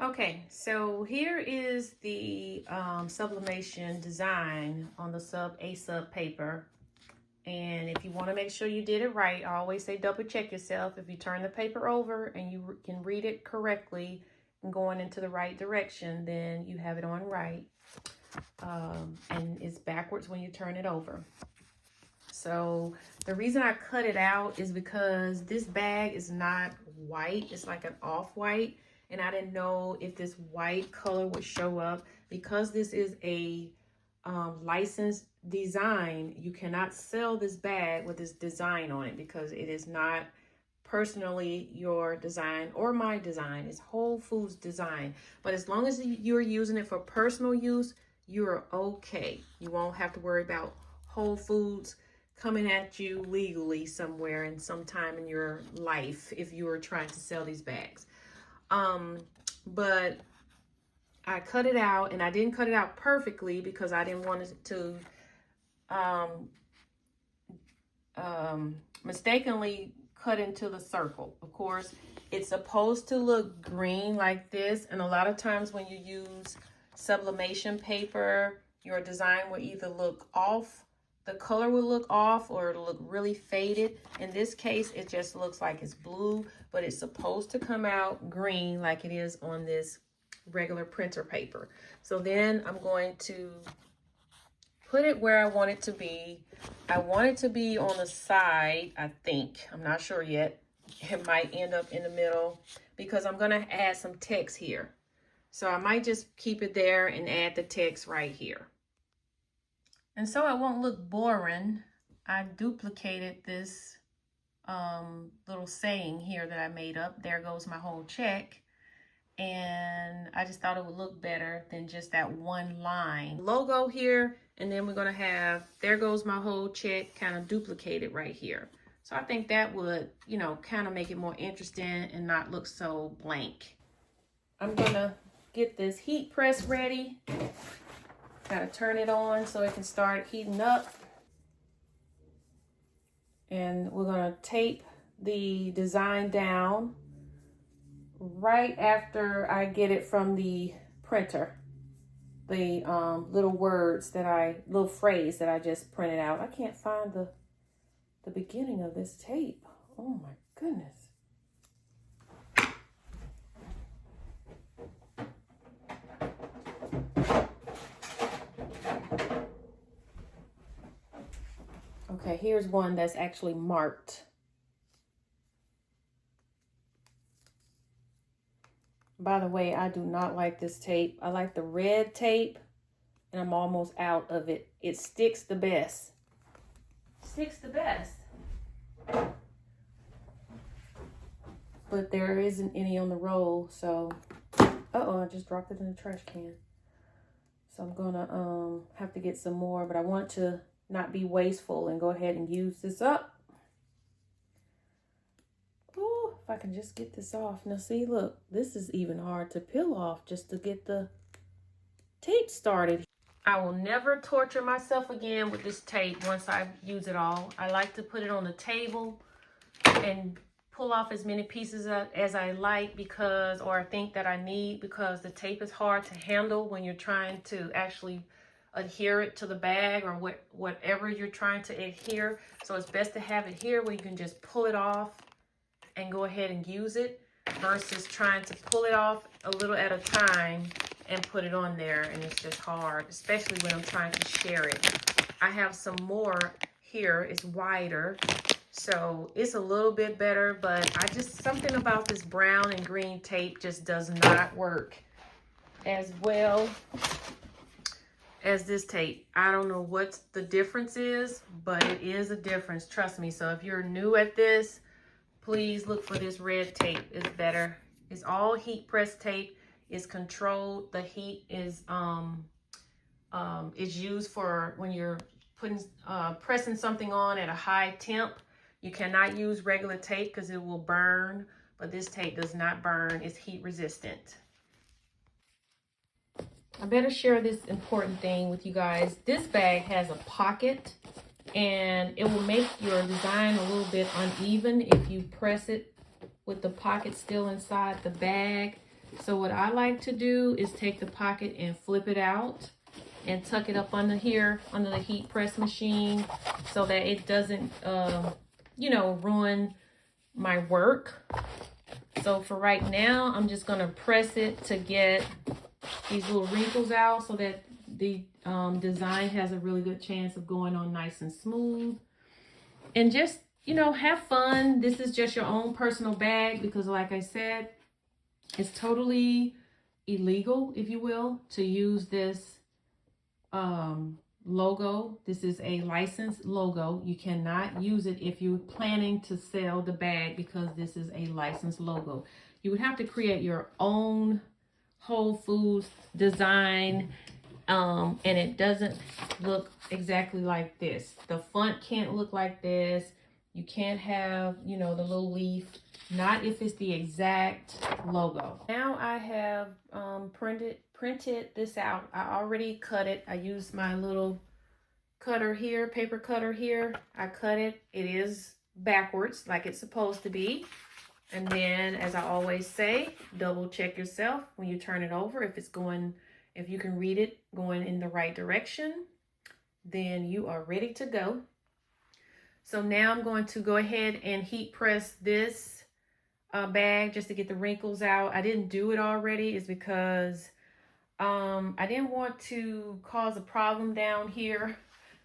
Okay, so here is the sublimation design on the sub paper. And if you want to make sure you did it right, I always say double check yourself. If you turn the paper over and you can read it correctly and going into the right direction, then you have it on right. And it's backwards when you turn it over. So the reason I cut it out is because this bag is not white. It's like an off-white. And I didn't know if this white color would show up. Because this is a licensed design, you cannot sell this bag with this design on it because it is not personally your design or my design. It's Whole Foods design. But as long as you're using it for personal use, you're okay. You won't have to worry about Whole Foods coming at you legally somewhere in some time in your life if you are trying to sell these bags. But I cut it out, and I didn't cut it out perfectly because I didn't want it to mistakenly cut into the circle. Of course, it's supposed to look green like this, and a lot of times when you use sublimation paper, your design will either look off, the color will look off, or it'll look really faded. In this case, it just looks like it's blue, but it's supposed to come out green like it is on this regular printer paper. So then I'm going to put it where I want it to be. I want it to be on the side, I think. I'm not sure yet. It might end up in the middle because I'm going to add some text here. So I might just keep it there and add the text right here. And so it won't look boring, I duplicated this little saying here that I made up. There goes my whole check. And I just thought it would look better than just that one line. Logo here, and then we're gonna have, there goes my whole check, kind of duplicated right here. So I think that would, you know, kind of make it more interesting and not look so blank. I'm gonna get this heat press ready. Gotta turn it on so it can start heating up. And we're gonna tape the design down right after I get it from the printer. The little phrase that I just printed out. I can't find the beginning of this tape. Oh my goodness. Okay, here's one that's actually marked. By the way, I do not like this tape. I like the red tape, and I'm almost out of it. It sticks the best. Sticks the best. But there isn't any on the roll, so... Uh-oh, I just dropped it in the trash can. So I'm gonna have to get some more, but I want to not be wasteful and go ahead and use this up. Oh, if I can just get this off. Now see, look, this is even hard to peel off just to get the tape started. I will never torture myself again with this tape once I use it all. I like to put it on the table and pull off as many pieces as I like because, or I think that I need, because the tape is hard to handle when you're trying to actually adhere it to the bag or whatever you're trying to adhere. So it's best to have it here where you can just pull it off and go ahead and use it versus trying to pull it off a little at a time and put it on there, and it's just hard, especially when I'm trying to share it. I have some more here. It's wider, so it's a little bit better, but something about this brown and green tape just does not work as well as this tape. I don't know what the difference is, but it is a difference, trust me. So if you're new at this, please look for this red tape. It's better. It's all heat press tape. It's controlled. The heat is used for when you're pressing something on at a high temp. You cannot use regular tape because it will burn, but this tape does not burn. It's heat resistant. I better share this important thing with you guys. This bag has a pocket, and it will make your design a little bit uneven if you press it with the pocket still inside the bag. So what I like to do is take the pocket and flip it out and tuck it up under here, under the heat press machine, so that it doesn't, you know, ruin my work. So for right now, I'm just gonna press it to get these little wrinkles out so that the design has a really good chance of going on nice and smooth. And just, you know, have fun. This is just your own personal bag because like I said, it's totally illegal, if you will, to use this logo. This is a licensed logo. You cannot use it if you're planning to sell the bag because this is a licensed logo. You would have to create your own Whole Foods design, and it doesn't look exactly like this. The font can't look like this. You can't have, you know, the little leaf, not if it's the exact logo. Now I have printed this out. I already cut it. I used my little cutter here, paper cutter here. I cut it. It is backwards like it's supposed to be. And then, as I always say, double check yourself when you turn it over. If it's going, if you can read it going in the right direction, then you are ready to go. So now I'm going to go ahead and heat press this bag just to get the wrinkles out. I didn't do it already is because I didn't want to cause a problem down here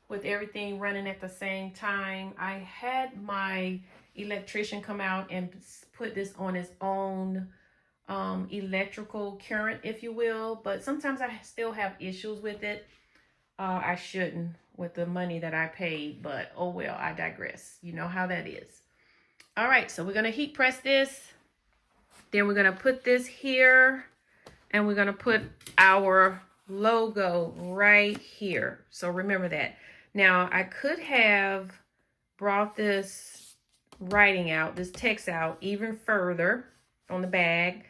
with everything running at the same time. I had my electrician come out and put this on its own electrical current, if you will, but sometimes I still have issues with it. I shouldn't with the money that I paid, but oh well, I digress. You know how that is. All right, so we're gonna heat press this. Then we're gonna put this here and we're gonna put our logo right here. So remember that. Now I could have brought this writing out, this text out even further on the bag,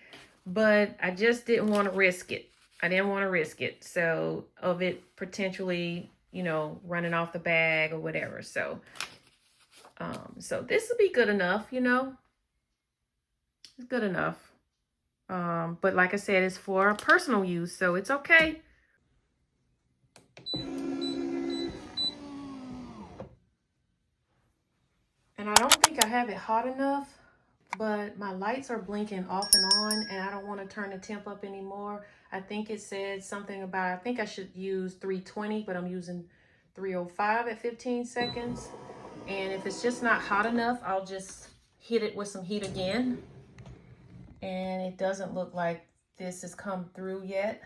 but I just didn't want to risk it. I didn't want to risk it. So of it potentially, you know, running off the bag or whatever. So, so this will be good enough, you know, it's good enough. But like I said, it's for personal use, so it's okay. And I don't think I have it hot enough, but my lights are blinking off and on, and I don't want to turn the temp up anymore. I think it said something about, I think I should use 320, but I'm using 305 at 15 seconds. And if it's just not hot enough, I'll just hit it with some heat again. And it doesn't look like this has come through yet.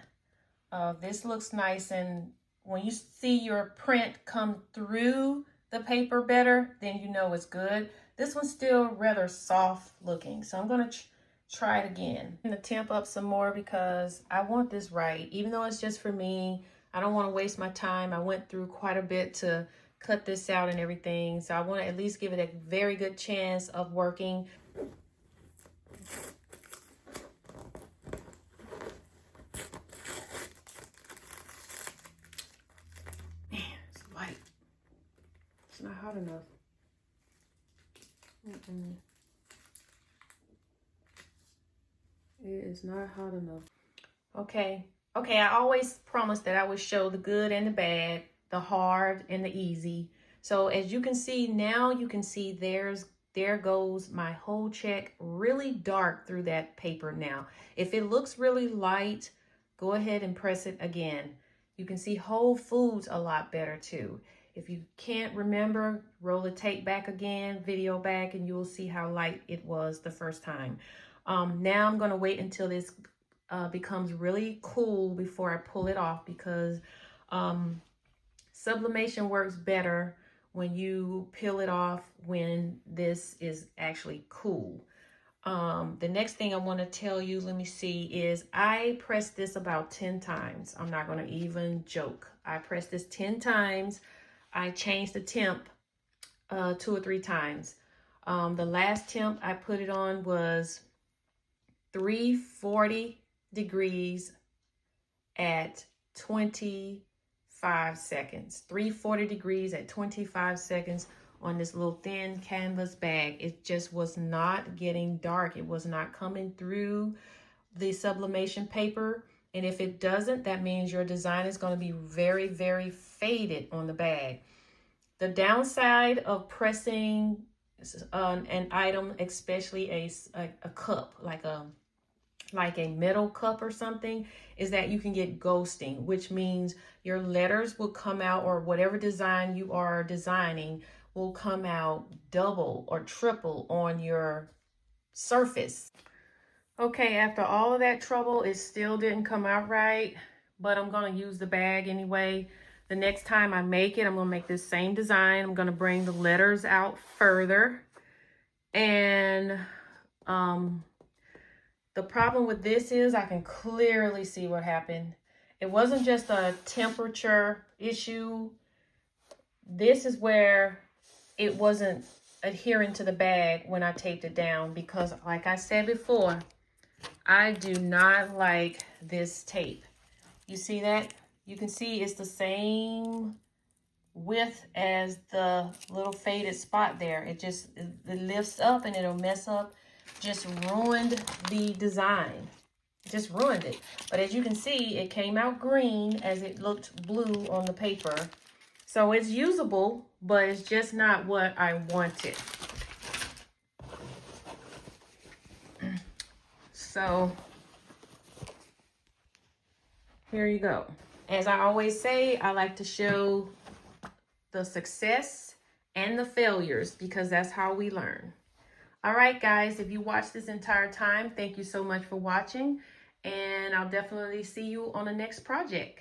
This looks nice, and when you see your print come through the paper better, then you know it's good. This one's still rather soft looking, so I'm going to try it again. I'm going to temp up some more because I want this right. Even though it's just for me, I don't want to waste my time. I went through quite a bit to cut this out and everything, so I want to at least give it a very good chance of working. Man, it's light. It's not hot enough. It is not hot enough. Okay, I always promised that I would show the good and the bad, the hard and the easy. So as you can see now, you can see there goes my whole check really dark through that paper now. If it looks really light, go ahead and press it again. You can see Whole Foods a lot better too. If you can't remember, roll the tape back again, video back, and you will see how light it was the first time. Now I'm going to wait until this becomes really cool before I pull it off, because sublimation works better when you peel it off when this is actually cool. The next thing I want to tell you, let me see, is I pressed this about 10 times. I'm not going to even joke. I pressed this 10 times. I changed the temp 2 or 3 times. The last temp I put it on was 340 degrees at 25 seconds. 340 degrees at 25 seconds on this little thin canvas bag. It just was not getting dark. It was not coming through the sublimation paper. And if it doesn't, that means your design is going to be very, very faded on the bag. The downside of pressing an item, especially a cup, like a metal cup or something, is that you can get ghosting, which means your letters will come out, or whatever design you are designing will come out double or triple on your surface. Okay, after all of that trouble, it still didn't come out right, but I'm gonna use the bag anyway. The next time I make it, I'm gonna make this same design. I'm gonna bring the letters out further. And the problem with this is I can clearly see what happened. It wasn't just a temperature issue. This is where it wasn't adhering to the bag when I taped it down, because like I said before, I do not like this tape. You see that? You can see it's the same width as the little faded spot there. It lifts up and it'll mess up. Just ruined the design. Just ruined it. But as you can see, it came out green as it looked blue on the paper. So it's usable, but it's just not what I wanted. So here you go. As I always say, I like to show the success and the failures, because that's how we learn. All right, guys, if you watched this entire time, thank you so much for watching, and I'll definitely see you on the next project.